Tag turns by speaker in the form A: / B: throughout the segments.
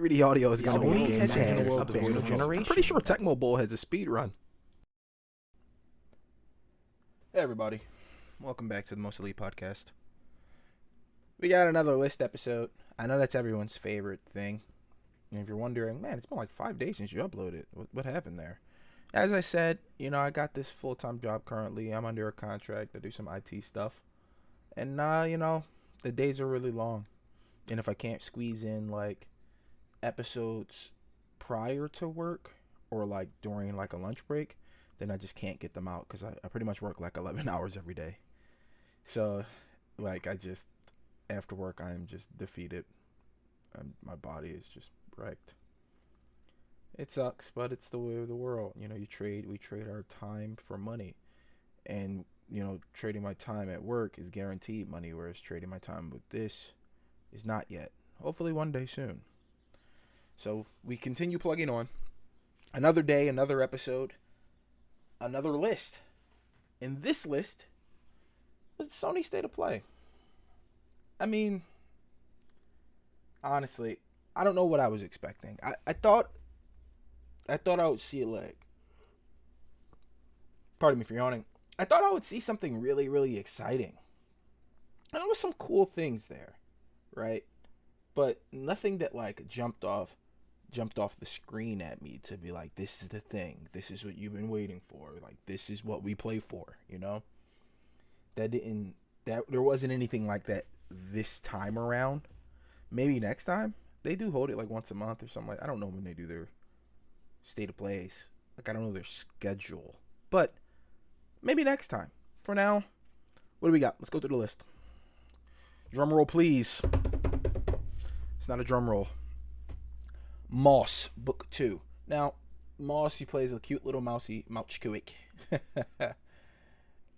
A: 3D audio is going to be
B: Sony
A: a game
B: has
A: changer in the
B: had
A: world
B: a
A: of video games. I'm
B: generation.
A: pretty sure Tecmo Bowl has a speed run. Hey everybody, welcome back to the Most Elite Podcast. We got another list episode. I know that's everyone's favorite thing. And if you're wondering, man, it's been like 5 days since you uploaded. What happened there? As I said, I got this full-time job currently. I'm under a contract. I do some IT stuff. And, the days are really long. And if I can't squeeze in, like, episodes prior to work or, like, during, like, a lunch break, then I just can't get them out because I pretty much work, like, 11 hours every day. So, like, after work, I am just defeated. My body is just wrecked. It sucks, but it's the way of the world. We trade our time for money. And, trading my time at work is guaranteed money, whereas trading my time with this is not yet. Hopefully one day soon. So we continue plugging on. Another day, another episode, another list. And this list was the Sony State of Play. I mean, honestly, I don't know what I was expecting. I thought I would see pardon me for yawning. I thought I would see something really, really exciting. And there was some cool things there, right? But nothing that jumped off the screen at me to be like, this is the thing. This is what you've been waiting for. Like, this is what we play for, There wasn't anything like that this time around. Maybe next time. They do hold it like once a month or something I don't know when they do their State of Plays. I don't know their schedule. But maybe next time. For now, what do we got? Let's go through the list. Drum roll, please. It's not a drum roll. Moss, Book 2. Now, Moss, he plays a cute little mousy Mouchkuik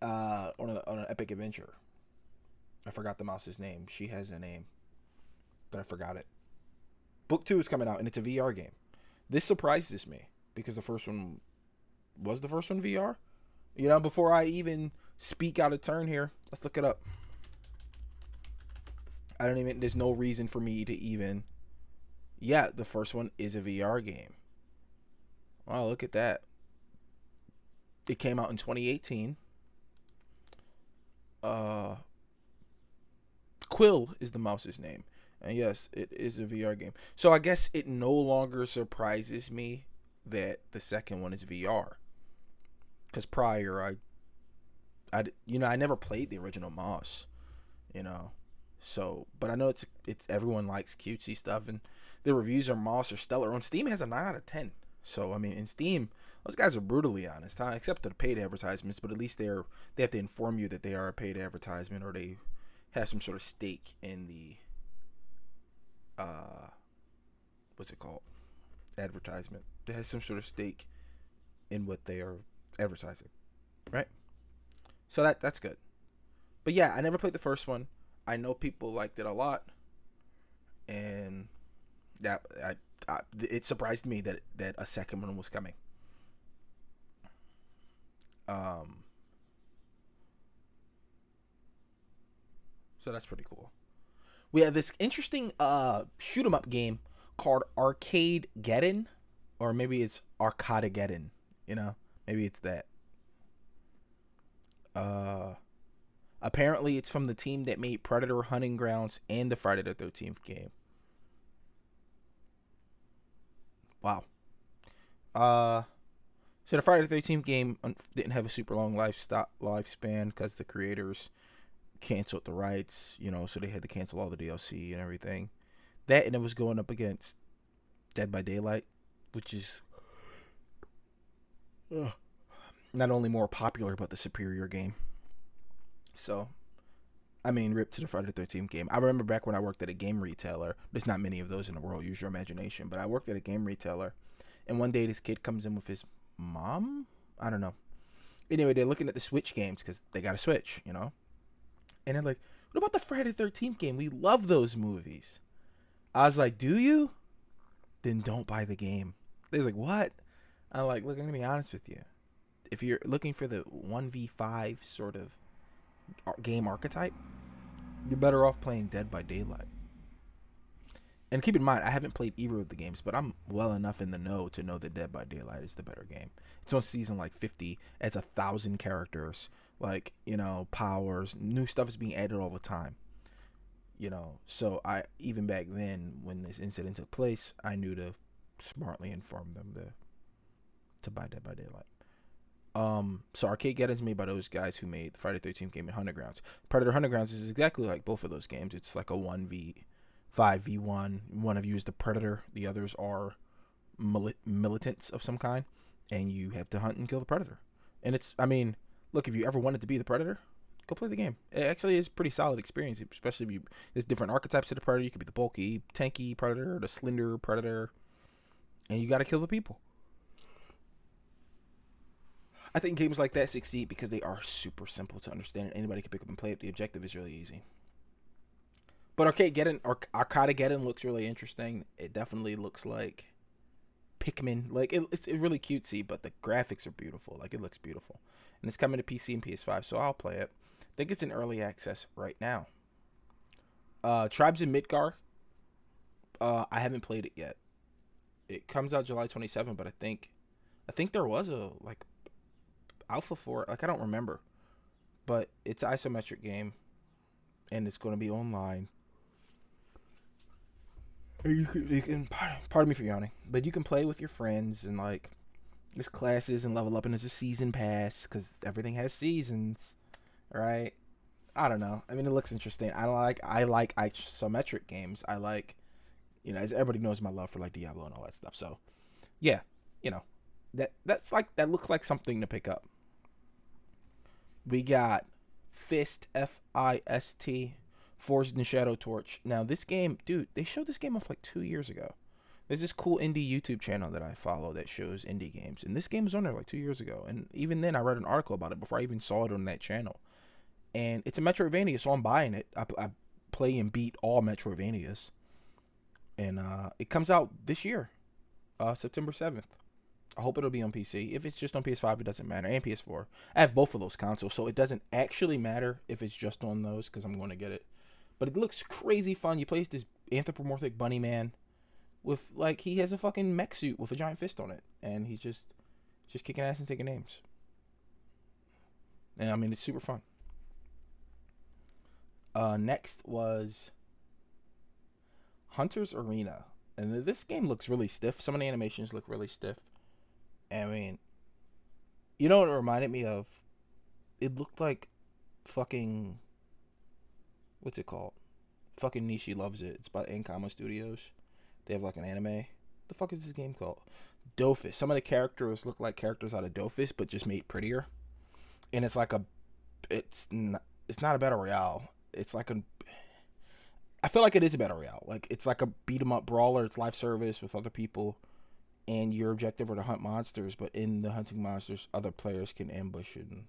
A: on an epic adventure. I forgot the mouse's name. She has a name, but I forgot it. Book 2 is coming out, and it's a VR game. This surprises me, because the first one VR? Before I even speak out of turn here, let's look it up. There's no reason for me to even, the first one is a VR game. Wow, look at that. It came out in 2018. Quill is the mouse's name. And yes, it is a VR game. So I guess it no longer surprises me that the second one is VR. Because prior, I never played the original Moss, So, but I know it's everyone likes cutesy stuff, and the reviews on Moss are stellar. On Steam, it has a 9 out of 10. So, I mean, in Steam, those guys are brutally honest, huh? Except for the paid advertisements, but at least they have to inform you that they are a paid advertisement, or they have some sort of stake in the what's it called? Advertisement. They have some sort of stake in what they are advertising, right? So that's good. But yeah, I never played the first one. I know people liked it a lot, and that it surprised me that a second one was coming. So that's pretty cool. We have this interesting shoot 'em up game called Arcadegeddon, or maybe it's Arcadegeddon. Maybe it's that. Apparently, it's from the team that made Predator Hunting Grounds and the Friday the 13th game. Wow. So the Friday the 13th game didn't have a super long lifespan because the creators canceled the rights, so they had to cancel all the DLC and everything. That, and it was going up against Dead by Daylight, which is not only more popular, but the superior game. So, rip to the Friday the 13th game. I remember back when I worked at a game retailer. There's not many of those in the world, use your imagination. But I worked at a game retailer, and one day this kid comes in with his mom? I don't know. Anyway, they're looking at the Switch games because they got a Switch, And they're like, what about the Friday the 13th game? We love those movies. I was like, do you? Then don't buy the game. They're like, what? I'm like, look, I'm going to be honest with you. If you're looking for the 1v5 sort of game archetype, you're better off playing Dead by Daylight. And keep in mind, I haven't played either of the games, but I'm well enough in the know to know that Dead by Daylight is the better game. It's on season like 50, has 1,000 characters, like, powers, new stuff is being added all the time. So I, even back then when this incident took place, I knew to smartly inform them to buy Dead by Daylight. So Arcadegeddon is made by those guys who made the Friday 13th game in Hunter Grounds. Predator Hunter Grounds is exactly like both of those games. It's like a 5v1. One of you is the predator, the others are militants of some kind, and you have to hunt and kill the predator. And look, if you ever wanted to be the predator, go play the game. It actually is a pretty solid experience, especially if there's different archetypes of the predator. You could be the bulky, tanky predator, the slender predator, and you got to kill the people. I think games like that succeed because they are super simple to understand, and anybody can pick up and play it. The objective is really easy. But Arcadegeddon looks really interesting. It definitely looks like Pikmin. Like, it's really cutesy, but the graphics are beautiful. Like, it looks beautiful. And it's coming to PC and PS5, so I'll play it. I think it's in early access right now. Tribes in Midgar. I haven't played it yet. It comes out July 27th, but I think there was a, alpha for it. I don't remember. But it's an isometric game, and it's going to be online. You can pardon me for yawning, but you can play with your friends, and there's classes and level up, and there's a season pass because everything has seasons, right? I don't know. It looks interesting. I like isometric games. I like, as everybody knows, my love for Diablo and all that stuff. So, yeah, that looks like something to pick up. We got Fist, Fist, Forged in Shadow Torch. Now, this game, dude, they showed this game off 2 years ago. There's this cool indie YouTube channel that I follow that shows indie games, and this game was on there 2 years ago. And even then, I read an article about it before I even saw it on that channel. And it's a Metroidvania, so I'm buying it. I play and beat all Metroidvanias, and it comes out this year, September 7th. I hope it'll be on PC. If it's just on PS5, it doesn't matter, and PS4. I have both of those consoles, so it doesn't actually matter if it's just on those because I'm going to get it. But it looks crazy fun. You play as this anthropomorphic bunny man with, he has a fucking mech suit with a giant fist on it. And he's just kicking ass and taking names. And, it's super fun. Next was Hunter's Arena. And this game looks really stiff. Some of the animations look really stiff. You know what it reminded me of? It looked like fucking... What's it called? Fucking Nishi Loves It. It's by Ankama Studios. They have an anime. The fuck is this game called? Dofus. Some of the characters look like characters out of Dofus, but just made prettier. And it's it's not a battle royale. It's I feel like it is a battle royale. It's like a beat 'em up brawler. It's live service with other people, and your objective are to hunt monsters. But in the hunting monsters, other players can ambush and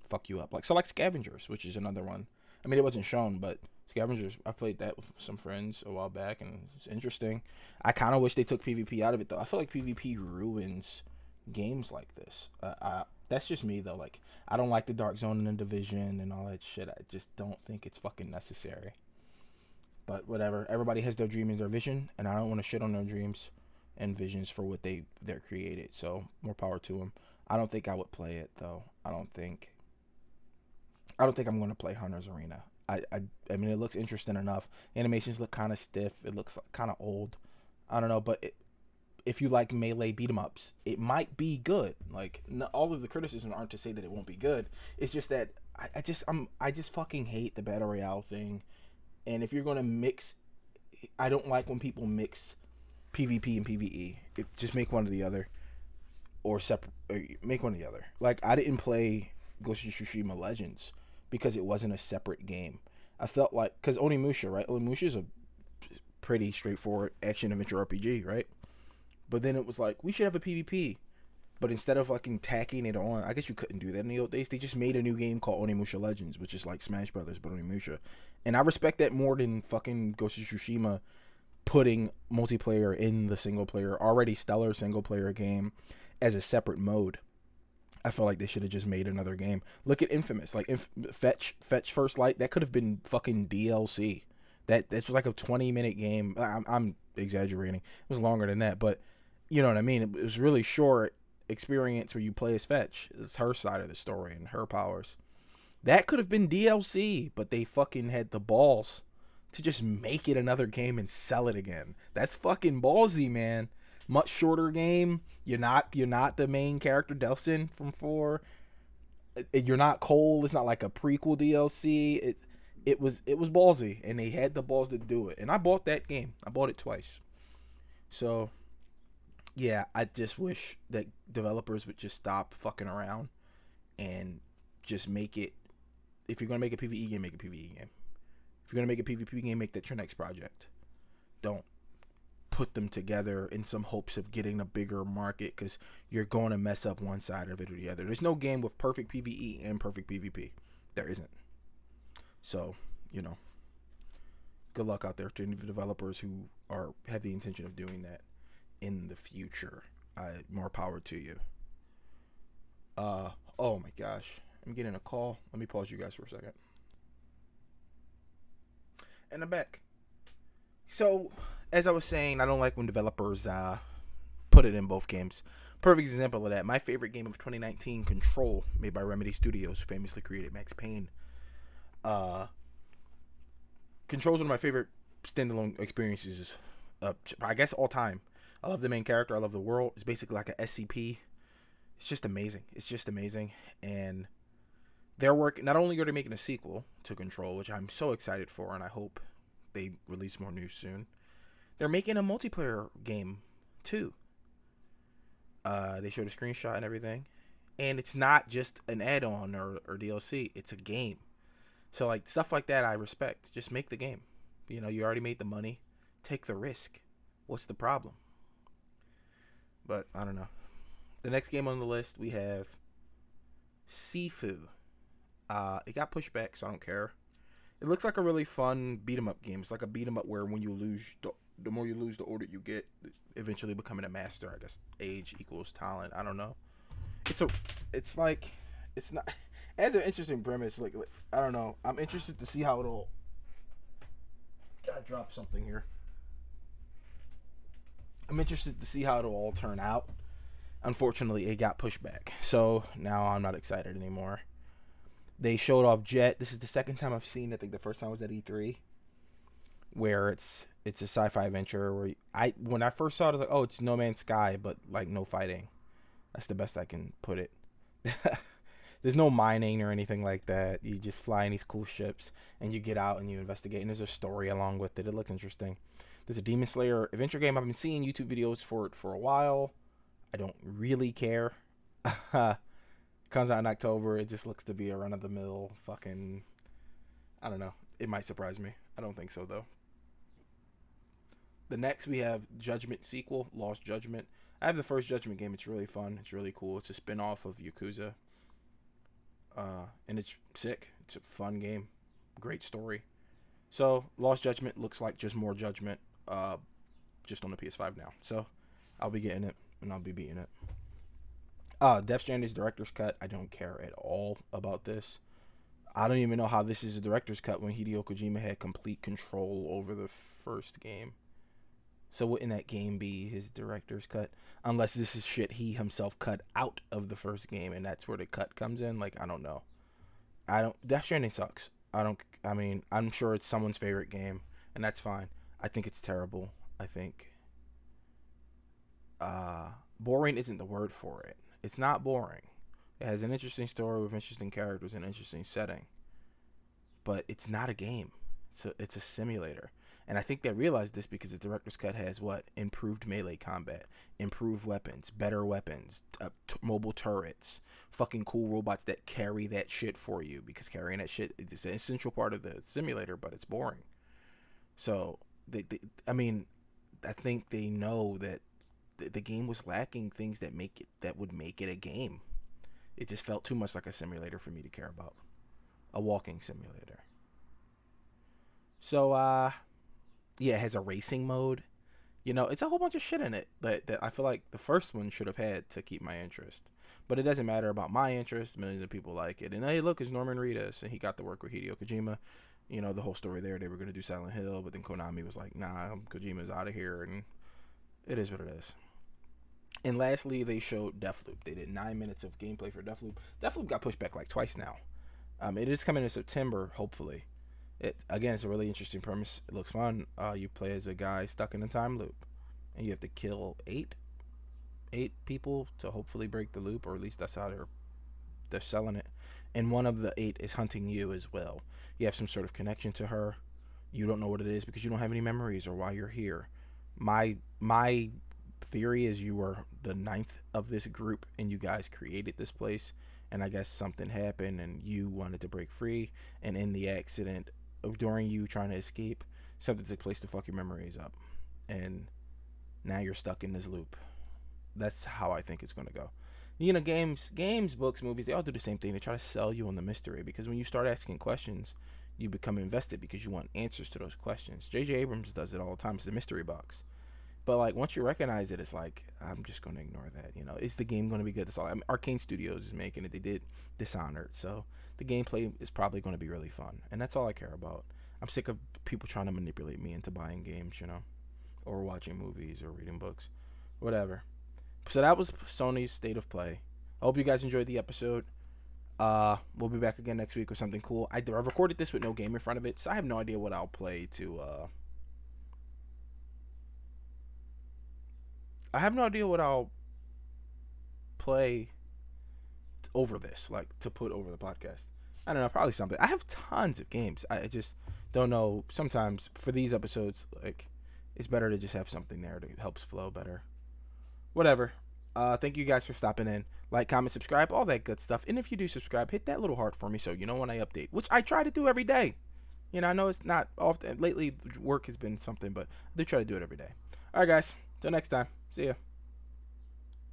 A: fuck you up. Like Scavengers, which is another one. It wasn't shown, but Scavengers, I played that with some friends a while back, and it's interesting. I kind of wish they took PvP out of it, though. I feel like PvP ruins games like this. That's just me, though. I don't like the Dark Zone and the Division and all that shit. I just don't think it's fucking necessary. But whatever. Everybody has their dream and their vision, and I don't want to shit on their dreams and visions for what they're created. So, more power to them. I don't think I would play it, though. I don't think I'm going to play Hunter's Arena. It looks interesting enough. Animations look kind of stiff. It looks kind of old. I don't know, but if you like melee beat 'em ups, it might be good. All of the criticisms aren't to say that it won't be good. It's just that I just fucking hate the battle royale thing. And if you're going to mix, I don't like when people mix PvP and PvE. Just make one or the other, or separate. Make one or the other. I didn't play Ghost of Tsushima Legends because it wasn't a separate game. I felt because Onimusha, right? Onimusha is a pretty straightforward action-adventure RPG, right? But then it was we should have a PvP. But instead of tacking it on, I guess you couldn't do that in the old days. They just made a new game called Onimusha Legends, which is like Smash Brothers, but Onimusha. And I respect that more than fucking Ghost of Tsushima putting multiplayer in the single-player, already stellar single-player game as a separate mode. I feel like they should have just made another game. Look at Infamous, Fetch First Light. That could have been fucking DLC. That's like a 20-minute game. I'm exaggerating. It was longer than that, but you know what I mean. It was really short experience where you play as Fetch. It's her side of the story and her powers. That could have been DLC, but they fucking had the balls to just make it another game and sell it again. That's fucking ballsy, man. Much shorter game. You're not the main character, Delsin from 4. You're not Cole. It's not like a prequel DLC. It was ballsy, and they had the balls to do it. And I bought that game. I bought it twice. So yeah, I just wish that developers would just stop fucking around and just make it. If you're gonna make a PvE game, make a PvE game. If you're gonna make a PvP game, make that your next project. Don't put them together in some hopes of getting a bigger market, because you're going to mess up one side of it or the other. There's no game with perfect PvE and perfect PvP. There isn't. So, good luck out there to any developers who have the intention of doing that in the future. More power to you. Oh my gosh. I'm getting a call. Let me pause you guys for a second. And I'm back. So, as I was saying, I don't like when developers put it in both games. Perfect example of that. My favorite game of 2019, Control, made by Remedy Studios, who famously created Max Payne. Control's one of my favorite standalone experiences, I guess, all time. I love the main character. I love the world. It's basically like a SCP. It's just amazing. And their work, not only are they making a sequel to Control, which I'm so excited for, and I hope they release more news soon, they're making a multiplayer game too. They showed a screenshot and everything, and it's not just an add-on or DLC. It's a game. So like stuff like that I respect. Just make the game. You already made the money. Take the risk. What's the problem? But I don't know. The next game on the list, we have Sifu. It got pushed back, so I don't care. It looks like a really fun beat 'em up game. It's like a beat 'em up where when you lose, the more you lose, the older you get. Eventually becoming a master. I guess age equals talent. I don't know. It's not. It has an interesting premise. Like I don't know. I'm interested to see how it'll. Gotta drop something here. I'm interested to see how it'll all turn out. Unfortunately, it got pushed back, so now I'm not excited anymore. They showed off Jet. This is the second time I've seen it. I think the first time was at E3, where it's a sci-fi adventure. Where when I first saw it, I was like, oh, it's No Man's Sky, but like no fighting. That's the best I can put it. There's no mining or anything like that. You just fly in these cool ships, and you get out and you investigate, and there's a story along with it. It looks interesting. There's a Demon Slayer adventure game. I've been seeing YouTube videos for it for a while. I don't really care. Comes out in October. It just looks to be a run-of-the-mill fucking... I don't know. It might surprise me. I don't think so, though. The next, we have Judgment sequel, Lost Judgment. I have the first Judgment game. It's really fun. It's really cool. It's a spin-off of Yakuza. And it's sick. It's a fun game. Great story. So, Lost Judgment looks like just more Judgment, just on the PS5 now. So, I'll be getting it, and I'll be beating it. Death Stranding's director's cut. I don't care at all about this. I don't even know how this is a director's cut when Hideo Kojima had complete control over the first game. So wouldn't that game be his director's cut? Unless this is shit he himself cut out of the first game, and that's where the cut comes in. Like, I don't know. Death Stranding sucks. I'm sure it's someone's favorite game, and that's fine. I think it's terrible. I think boring isn't the word for it. It's not boring. It has an interesting story with interesting characters and an interesting setting. But it's not a game. It's a simulator. And I think they realized this because the director's cut has improved melee combat, improved weapons, better weapons, mobile turrets, fucking cool robots that carry that shit for you, because carrying that shit is an essential part of the simulator, but it's boring. So I think they know that the game was lacking things that would make it a game. It just felt too much like a simulator for me to care about. A walking simulator. So, yeah, it has a racing mode. It's a whole bunch of shit in it that I feel like the first one should have had to keep my interest. But it doesn't matter about my interest. Millions of people like it. And hey, look, it's Norman Reedus, and he got to work with Hideo Kojima. the whole story there. They were going to do Silent Hill, but then Konami was like, nah, Kojima's out of here, and it is what it is. And lastly, they showed Deathloop. They did 9 minutes of gameplay for Deathloop. Deathloop got pushed back like twice now. It is coming in September, hopefully. It's a really interesting premise. It looks fun. You play as a guy stuck in a time loop, and you have to kill eight people to hopefully break the loop, or at least that's how they're selling it. And one of the 8 is hunting you as well. You have some sort of connection to her. You don't know what it is because you don't have any memories or why you're here. My theory is you were the 9th of this group, and you guys created this place, and I guess something happened and you wanted to break free, and in the accident during you trying to escape, something took place to fuck your memories up, and now you're stuck in this loop. That's how I think it's going to go. Games, books, movies, they all do the same thing. They try to sell you on the mystery, because when you start asking questions, you become invested because you want answers to those questions. J.J. Abrams does it all the time. It's the mystery box. But like once you recognize it, it's like, I'm just going to ignore that. Is the game going to be good? That's all. Arcane Studios is making it. They did Dishonored, so the gameplay is probably going to be really fun, and that's all I care about. I'm sick of people trying to manipulate me into buying games, or watching movies or reading books, whatever. So that was Sony's State of Play. I hope you guys enjoyed the episode. We'll be back again next week with something cool. I recorded this with no game in front of it, so I have no idea what I'll play to. I have no idea what I'll play over this, like to put over the podcast. I don't know, probably something. I have tons of games. I just don't know. Sometimes for these episodes, like, it's better to just have something there that helps flow better. Whatever. Thank you guys for stopping in. Like, comment, subscribe, all that good stuff. And if you do subscribe, hit that little heart for me so you know when I update, which I try to do every day. I know it's not often. Lately, work has been something, but I do try to do it every day. All right, guys. Till next time. See ya.